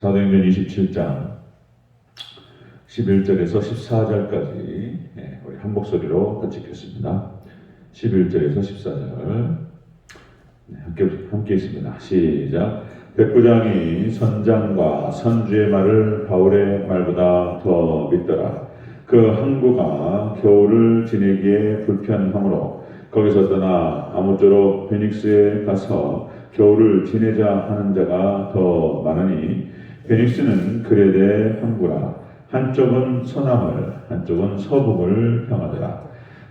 사도행전 27장 11절에서 14절까지 우리 한 목소리로 같이 읽겠습니다. 11절에서 14절 함께 있습니다. 시작. 백부장이 선장과 선주의 말을 바울의 말보다 더 믿더라. 그 항구가 겨울을 지내기에 불편하므로 거기서 떠나 아무쪼록 베닉스에 가서 겨울을 지내자 하는 자가 더 많으니 베닉스는 그레데 항구라. 한쪽은 서남을 한쪽은 서북을 향하더라.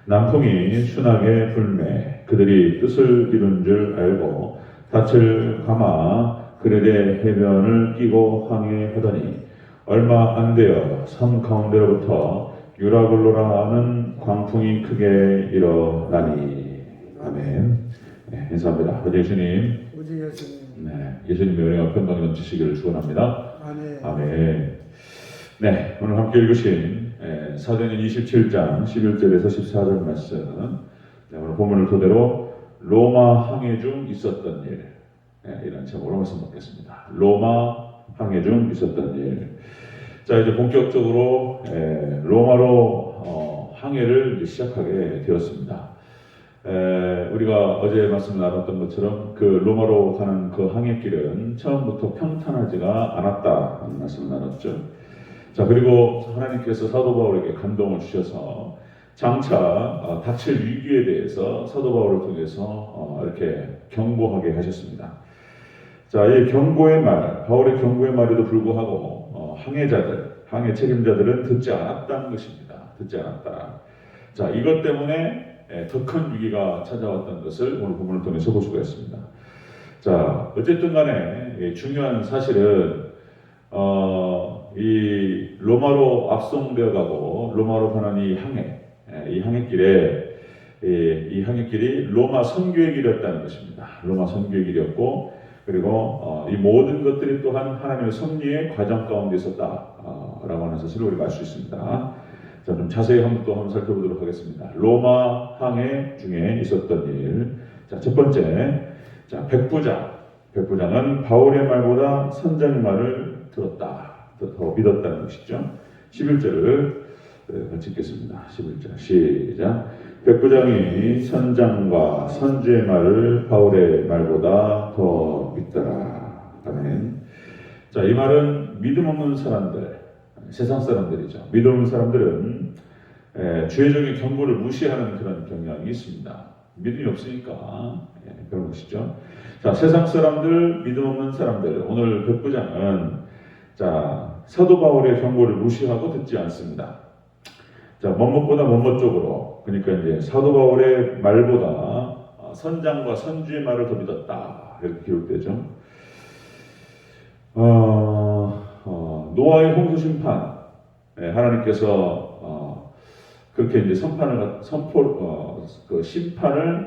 남풍이 순하게 불매 그들이 뜻을 이룬 줄 알고 닻을 감아 그레데 해변을 끼고 항해하더니 얼마 안 되어 섬 가운데로부터 유라굴로라는 광풍이 크게 일어나니. 아멘. 인사합니다. 어제 예수님. 예수님의 은혜와 평강이 넘치시기를 축원합니다. 아멘. 네, 오늘 함께 읽으신 사도행전 27장 11절에서 14절 말씀. 오늘 본문을 토대로 로마 항해 중 있었던 일, 이런 제목으로 말씀 받겠습니다. 로마 항해 중 있었던 일. 자, 이제 본격적으로 로마로 항해를 이제 시작하게 되었습니다. 우리가 어제 말씀 나눴던 것처럼 그 로마로 가는 그 항해길은 처음부터 평탄하지가 않았다는 말씀을 나눴죠. 자, 그리고 하나님께서 사도 바울에게 감동을 주셔서 장차 닥칠 위기에 대해서 사도 바울을 통해서 이렇게 경고하게 하셨습니다. 자, 이 경고의 말, 바울의 경고의 말에도 불구하고 항해 책임자들은 듣지 않았다는 것입니다. 듣지 않았다. 자, 이것 때문에 더 큰 위기가 찾아왔던 것을 오늘 본문을 통해서 볼 수가 있습니다. 자, 어쨌든 간에 중요한 사실은 이 로마로 압송되어 가고 로마로 가는 이 항해길이 로마 선교의 길이었다는 것입니다. 로마 선교의 길이었고, 그리고 이 모든 것들이 또한 하나님의 섭리의 과정 가운데 있었다라고 하는 사실을 우리가 알 수 있습니다. 자, 좀 자세히 한번 살펴보도록 하겠습니다. 로마 항해 중에 있었던 일. 자, 첫 번째, 자, 백부장은 바울의 말보다 선장의 말을 들었다, 더 믿었다는 것이죠. 11절을 같이 읽겠습니다. 11절 시작. 백부장이 선장과 선주의 말을 바울의 말보다 더 믿더라. 아멘. 자, 이 말은 믿음 없는 사람들, 세상 사람들이죠. 믿음 없는 사람들은 주의적인 경고를 무시하는 그런 경향이 있습니다. 믿음이 없으니까 그런 것이죠. 자, 세상 사람들, 믿음 없는 사람들. 오늘 백부장은 자, 사도 바울의 경고를 무시하고 듣지 않습니다. 자, 먼것보다 먼것 쪽으로, 그러니까 이제 사도 바울의 말보다 선장과 선주의 말을 더 믿었다, 이렇게 기록되죠. 노아의 홍수 심판, 하나님께서 그렇게 이제 심판을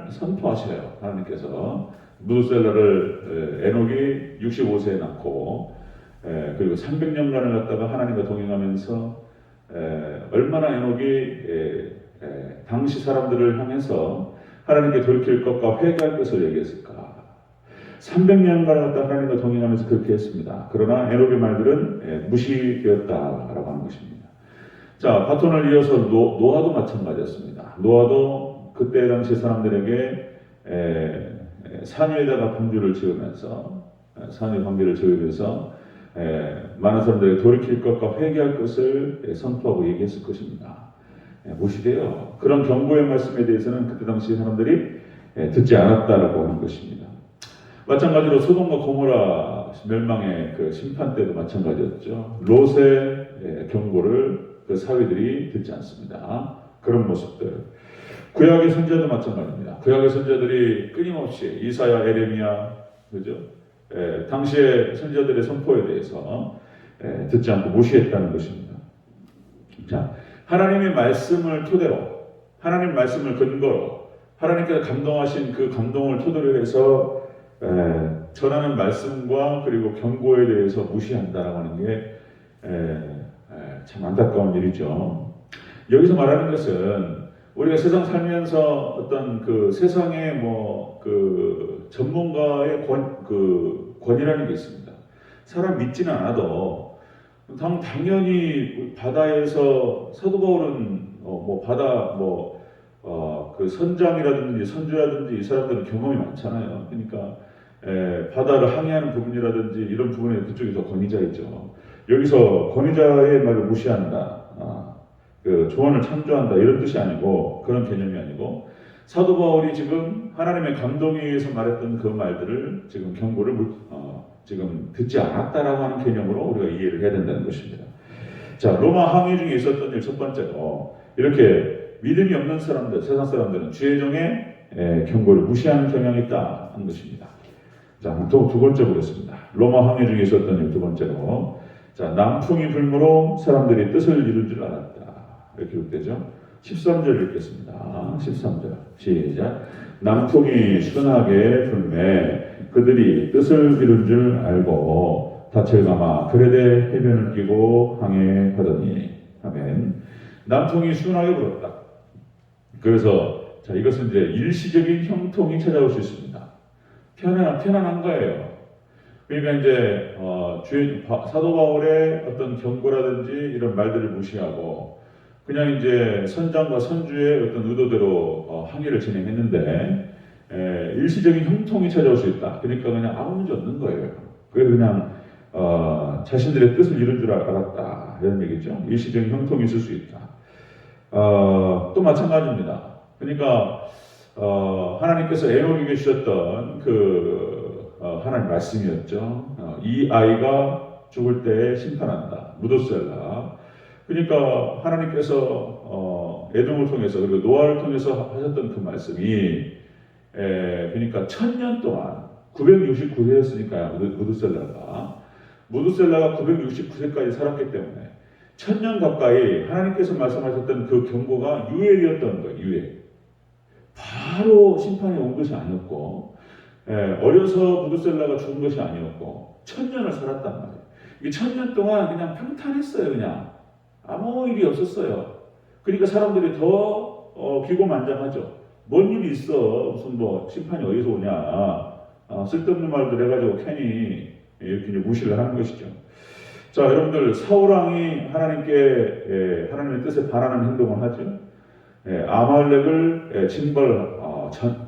선포하셔요. 하나님께서 무드셀라를 에녹이 65세에 낳고, 그리고 300년간을 갖다가 하나님과 동행하면서 얼마나 에녹이 당시 사람들을 향해서 하나님께 돌이킬 것과 회개할 것을 얘기했을까. 300년간을 갖다가 하나님과 동행하면서 그렇게 했습니다. 그러나 에녹의 말들은 무시되었다라고 하는 것입니다. 자, 바톤을 이어서 노아도 마찬가지였습니다. 노아도 그때 당시 사람들에게 산 위에다가 방주를 지으면서 많은 사람들이 돌이킬 것과 회개할 것을 선포하고 얘기했을 것입니다. 무시돼요. 그런 경고의 말씀에 대해서는 그때 당시 사람들이 듣지 않았다라고 하는 것입니다. 마찬가지로 소돔과 고모라 멸망의 그 심판 때도 마찬가지였죠. 롯의 경고를 그 사위들이 듣지 않습니다. 그런 모습들. 구약의 선지자도 마찬가지입니다. 구약의 선지자들이 끊임없이 이사야, 에레미야, 그죠? 당시의 선지자들의 선포에 대해서 듣지 않고 무시했다는 것입니다. 자, 하나님의 말씀을 토대로, 하나님 말씀을 근거로, 하나님께서 감동하신 그 감동을 토대로 해서 전하는 말씀과 그리고 경고에 대해서 무시한다라고 하는 게 참 안타까운 일이죠. 여기서 말하는 것은 우리가 세상 살면서 어떤 그 세상의 그 전문가의 권위라는 게 있습니다. 사람 믿지는 않아도 당연히 바다에서 사도 바울은 뭐 바다 그 선장이라든지 선주라든지 이 사람들은 경험이 많잖아요. 그러니까 바다를 항해하는 부분이라든지 이런 부분에 그쪽이 더 권위자이죠. 여기서 권위자의 말을 무시한다, 그 조언을 참조한다 이런 뜻이 아니고 그런 개념이 아니고 사도 바울이 지금 하나님의 감동에 의해서 말했던 그 말들을 지금 경고를 지금 듣지 않았다라고 하는 개념으로 우리가 이해를 해야 된다는 것입니다. 자, 로마 항해 중에 있었던 일 첫 번째로 이렇게 믿음이 없는 사람들, 세상 사람들은 주의 종의 경고를 무시하는 경향이 있다 하는 것입니다. 자, 두 번째 보겠습니다. 로마 항해 중에 있었던 일 두 번째로, 자, 남풍이 불므로 사람들이 뜻을 이룰 줄 알았다 이렇게 기록되죠. 13절 읽겠습니다. 13절 시작. 남풍이 순하게 불매 그들이 뜻을 이룬 줄 알고 닻을 감아 그레데 해변을 끼고 항해하더니. 아멘. 남풍이 순하게 불었다. 그래서 자, 이것은 이제 일시적인 형통이 찾아올 수 있습니다. 편안한 거예요. 그러니까 이제 사도 바울의 어떤 경고라든지 이런 말들을 무시하고 그냥 이제 선장과 선주의 어떤 의도대로 항해를 진행했는데 일시적인 형통이 찾아올 수 있다. 그러니까 그냥 아무 문제 없는 거예요. 그래서 그냥 자신들의 뜻을 이룬 줄 알았다 이런 얘기죠. 일시적인 형통이 있을 수 있다. 또 마찬가지입니다. 그러니까 하나님께서 에녹에게 주셨던 하나님 말씀이었죠. 이 아이가 죽을 때 심판한다. 무드셀라. 그러니까 하나님께서 에돔을 통해서 그리고 노아를 통해서 하셨던 그 말씀이 그러니까 1000년 동안 969세였으니까요. 무드셀라가 969세까지 살았기 때문에 1000년 가까이 하나님께서 말씀하셨던 그 경고가 유예였던 거예요. 유예. 바로 심판이 온 것이 아니었고 어려서 무드셀라가 죽은 것이 아니었고 1000년을 살았단 말이에요. 이게 1000년 동안 그냥 평탄했어요. 그냥 아무 일이 없었어요. 그러니까 사람들이 더 기고만장하죠. 뭔 일이 있어? 무슨 심판이 어디서 오냐? 쓸데없는 말들 해가지고 괜히 이렇게 무시를 하는 것이죠. 자, 여러분들 사울왕이 하나님의 뜻에 반하는 행동을 하죠. 아말렉을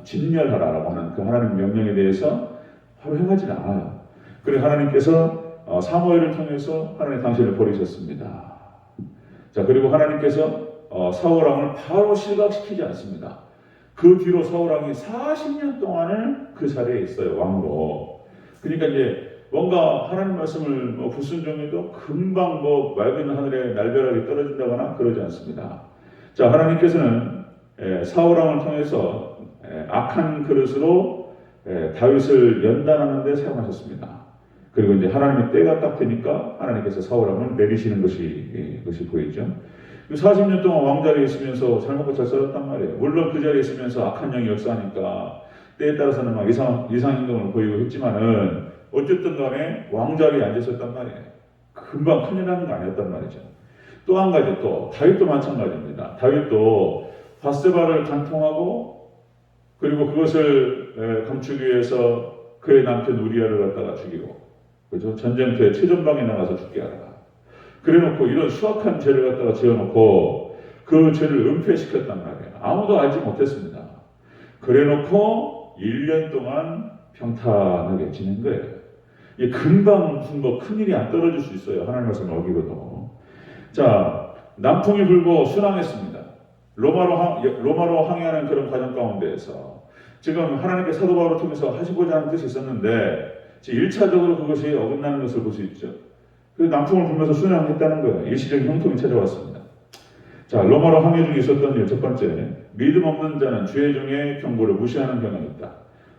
진멸하라라고 하는 그 하나님 명령에 대해서 바로 행하지 않아요. 그리고 하나님께서 사무엘을 통해서 하나님 당신을 버리셨습니다. 자, 그리고 하나님께서 사울왕을 바로 실각시키지 않습니다. 그 뒤로 사울왕이 40년 동안을 그 자리에 있어요. 왕으로. 그러니까 이제 뭔가 하나님 말씀을 불순종해도 금방 맑고 있는 하늘에 날벼락이 떨어진다거나 그러지 않습니다. 자, 하나님께서는 사울왕을 통해서 악한 그릇으로 다윗을 연단하는 데 사용하셨습니다. 그리고 이제 하나님의 때가 딱 되니까 하나님께서 사울왕을 내리시는 것이 보이죠. 40년 동안 왕자리에 있으면서 잘 먹고 잘 살았단 말이에요. 물론 그 자리에 있으면서 악한 영이 역사하니까 때에 따라서는 막 이상 행동을 보이고 했지만은 어쨌든 간에 왕자리에 앉았었단 말이에요. 금방 큰일 나는 거 아니었단 말이죠. 또 한 가지 다윗도 마찬가지입니다. 다윗도 밧세바를 간통하고 그리고 그것을 감추기 위해서 그의 남편 우리아를 갖다가 죽이고 그죠? 전쟁터에 최전방에 나가서 죽게 하라. 그래놓고 이런 수악한 죄를 갖다가 지어놓고 그 죄를 은폐시켰단 말이에요. 아무도 알지 못했습니다. 그래놓고 1년 동안 평탄하게 지낸 거예요. 이게 금방 무슨 큰일이 안 떨어질 수 있어요. 하나님 말씀을 어기고도. 자, 남풍이 불고 순항했습니다. 로마로 항해하는 그런 과정 가운데에서 지금 하나님께 사도 바울을 통해서 하시고자 하는 뜻이 있었는데 1차적으로 그것이 어긋나는 것을 볼 수 있죠. 그 남풍을 불면서 순항했다는 거예요. 일시적인 형통이 찾아왔습니다. 자, 로마로 항해 중에 있었던 일 첫 번째, 믿음 없는 자는 주의 종의 경고를 무시하는 경향이 있다.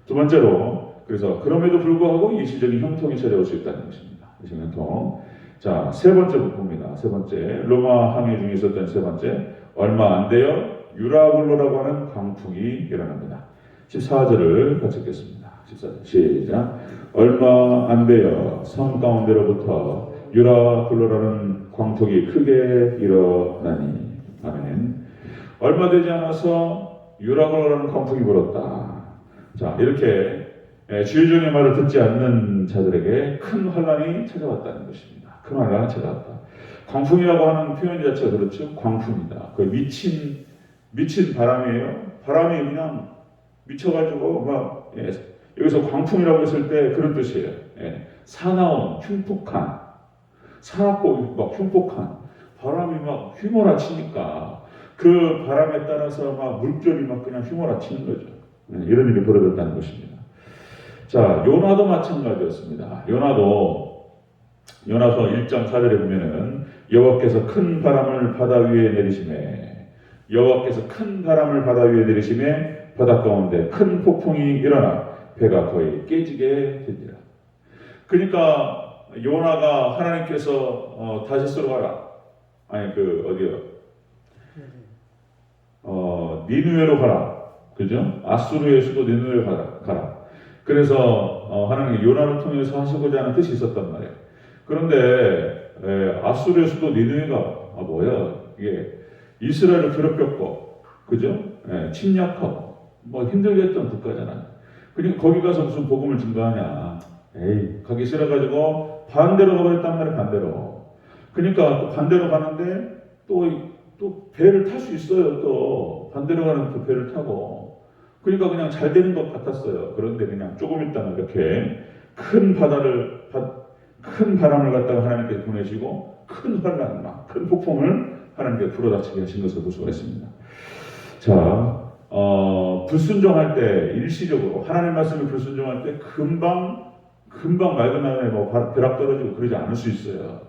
두 번째로, 그래서 그럼에도 불구하고 일시적인 형통이 찾아올 수 있다는 것입니다. 일시적인 형통. 자, 세 번째 봅니다. 세 번째, 로마 항해 중에 있었던 세 번째, 얼마 안 되어 유라굴로라고 하는 광풍이 일어납니다. 14절을 같이 읽겠습니다. 14절 시작. 얼마 안 되어 섬 가운데로부터 유라굴로라는 광풍이 크게 일어나니. 아멘. 얼마 되지 않아서 유라굴로라는 광풍이 불었다. 자, 이렇게 주의 종의 말을 듣지 않는 자들에게 큰 환란이 찾아왔다는 것입니다. 큰 환란이 찾아왔다. 광풍이라고 하는 표현 자체가 그렇죠. 광풍이다. 그 미친 바람이에요. 바람이 그냥 미쳐가지고 막 여기서 광풍이라고 했을 때 그런 뜻이에요. 사나운 흉폭한 사납고 막 흉폭한 바람이 막 휘몰아치니까 그 바람에 따라서 막 물결이 막 그냥 휘몰아치는 거죠. 이런 일이 벌어졌다는 것입니다. 자, 요나도 마찬가지였습니다. 요나서 1장 4절에 보면은 여호와께서 큰 바람을 바다 위에 내리심에 여호와께서 큰 바람을 바다 위에 내리심에 바다 가운데 큰 폭풍이 일어나 배가 거의 깨지게 되니라. 그러니까 요나가 하나님께서 다시스로 가라. 아니 니느웨로 가라. 그죠? 아수르의 수도 니느웨로 가라. 그래서 하나님이 요나를 통해서 하시고자 하는 뜻이 있었단 말이에요. 그런데 아수르의 수도 니느웨가 뭐야? 이게 이스라엘을 괴롭혔고, 그죠? 침략하고 뭐 힘들게 했던 국가잖아요. 그러니까 거기 가서 무슨 복음을 증거하냐? 가기 싫어가지고 반대로 가버렸단 말이에요. 반대로. 그러니까 또 반대로 가는데 또 배를 탈 수 있어요. 또 반대로 가는 그 배를 타고. 그러니까 그냥 잘 되는 것 같았어요. 그런데 그냥 조금 있다가 이렇게 큰 바람을 갖다가 하나님께 보내시고 큰 환란, 큰 폭풍을 하나님께 불어닥치게 하신 것을 볼 수가 있습니다. 자, 불순종할 때 일시적으로 하나님 말씀을 불순종할 때 금방 맑은 하늘에 벼락 떨어지고 그러지 않을 수 있어요.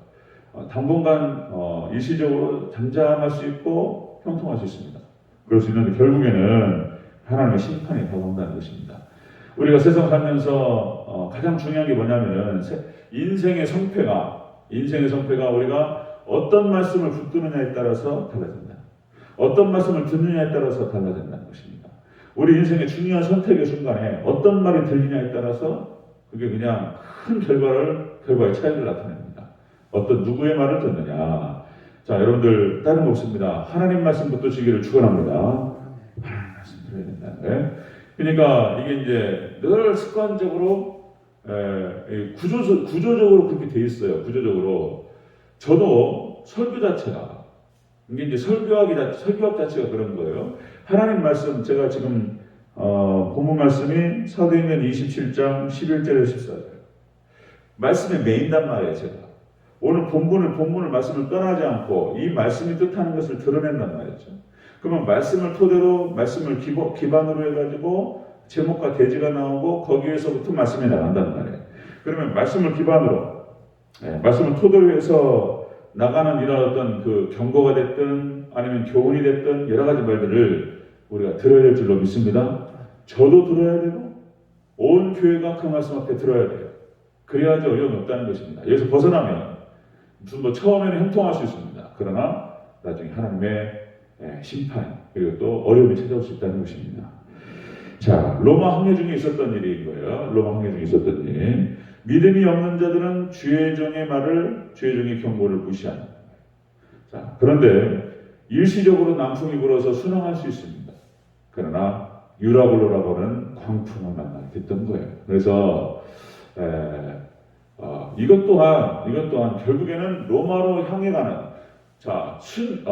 당분간 일시적으로 잠잠할 수 있고 형통할 수 있습니다. 그럴 수 있는데 결국에는 하나님의 심판이 다가온다는 것입니다. 우리가 세상 살면서 가장 중요한 게 뭐냐면은 인생의 성패가 우리가 어떤 말씀을 붙드느냐에 따라서 달라진다. 어떤 말씀을 듣느냐에 따라서 달라진다는 것입니다. 우리 인생의 중요한 선택의 순간에 어떤 말이 들리냐에 따라서 그게 그냥 큰 결과의 차이를 나타냅니다. 어떤 누구의 말을 듣느냐. 자, 여러분들 다른 거 없습니다. 하나님 말씀 붙드시기를 축원합니다. 하나님 말씀 들어야 된다는 거예요. 그러니까 이게 이제 늘 습관적으로 구조적으로 그렇게 돼 있어요. 구조적으로. 저도 설교 자체가 이게 이제 설교학 자체가 그런 거예요. 하나님 말씀 제가 지금 본문 말씀이 사도행전 27장 11절에서 14절 말씀에 매인단 말이에요. 제가 오늘 본문을 말씀을 떠나지 않고 이 말씀이 뜻하는 것을 드러낸단 말이죠. 그러면 말씀을 토대로 말씀을 기반으로 해가지고 제목과 대지가 나오고 거기에서부터 말씀이 나간단 말이에요. 그러면 말씀을 기반으로 말씀을 토대로 해서 나가는 이런 어떤 그 경고가 됐든 아니면 교훈이 됐든 여러 가지 말들을 우리가 들어야 될 줄로 믿습니다. 저도 들어야 되고 온 교회가 그 말씀 앞에 들어야 돼요. 그래야지 어려움이 없다는 것입니다. 여기서 벗어나면 무슨 처음에는 형통할 수 있습니다. 그러나 나중에 하나님의 심판 그리고 또 어려움이 찾아올 수 있다는 것입니다. 자, 로마 황해 중에 있었던 일인 거예요. 로마 황해 중에 있었던 일. 믿음이 없는 자들은 주의 종의 경고를 무시하는 거예요. 자, 그런데 일시적으로 남풍이 불어서 순항할 수 있습니다. 그러나 유라굴로라고 하는 광풍을 만나게 됐던 거예요. 그래서 이것 또한 결국에는 로마로 향해 가는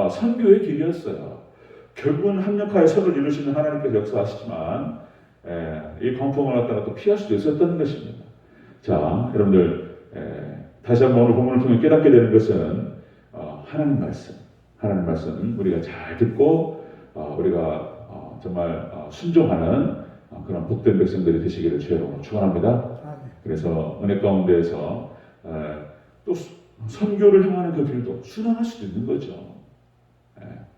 선교의 길이었어요. 결국은 합력하여 선을 이루시는 하나님께서 역사하시지만 이 광풍을 갖다가 또 피할 수도 있었던 것입니다. 자, 여러분들 다시 한번 오늘 본문을 통해 깨닫게 되는 것은 하나님 말씀 우리가 잘 듣고 우리가 정말 순종하는 그런 복된 백성들이 되시기를 주여로 축원합니다. 그래서 은혜 가운데에서 또 선교를 향하는 그 길도 순항할 수도 있는 거죠.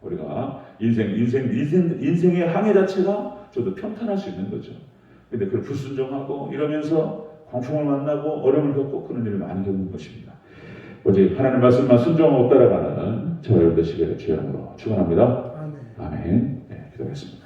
우리가 인생의 항해 자체가 저도 평탄할 수 있는 거죠. 근데 그걸 불순종하고 이러면서 광풍을 만나고 어려움을 겪고 그런 일을 많이 겪는 것입니다. 오직 하나님 말씀만 순종하고 따라가는 저와 여러분 되시기를 주의 이름으로 축원합니다. 아멘. 기도하겠습니다.